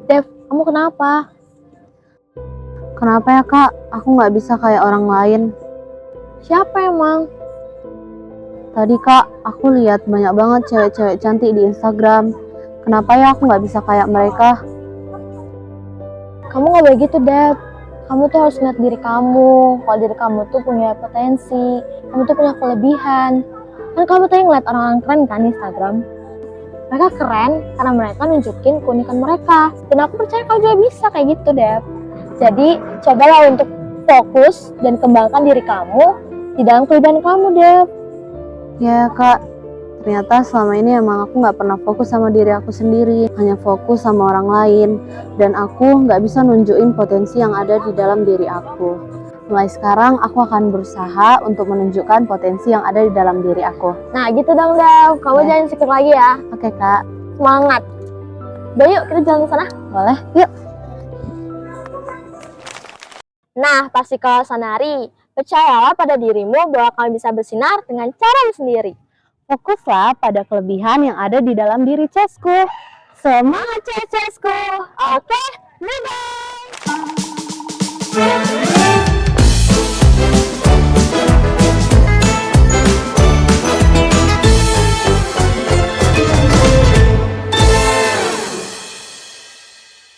Dev, kamu kenapa? Kenapa ya kak? Aku nggak bisa kayak orang lain. Siapa emang? Tadi kak, aku lihat banyak banget cewek-cewek cantik di Instagram. Kenapa ya aku nggak bisa kayak mereka? Kamu gak begitu, Dev. Kamu tuh harus lihat diri kamu. Kalau diri kamu tuh punya potensi, kamu tuh punya kelebihan. Kan kamu tuh yang ngeliat orang-orang keren kan di Instagram. Mereka keren karena mereka nunjukin keunikan mereka. Dan aku percaya kamu juga bisa kayak gitu, Dev. Jadi, cobalah untuk fokus dan kembangkan diri kamu di dalam kelebihan kamu, Dev. Ya kak, ternyata selama ini emang aku nggak pernah fokus sama diri aku sendiri, hanya fokus sama orang lain, dan aku nggak bisa nunjukin potensi yang ada di dalam diri aku. Mulai sekarang aku akan berusaha untuk menunjukkan potensi yang ada di dalam diri aku. Nah gitu dong, Dev. Kamu jangan insecure lagi ya. Oke kak, Semangat. Udah yuk kita jalan ke sana. boleh? Yuk. Nah, pasti kalau Sanari, percayalah pada dirimu bahwa kamu bisa bersinar dengan caramu sendiri. Fokuslah pada kelebihan yang ada di dalam diri Cesku. Semangat, Cesku! Oke, bye-bye!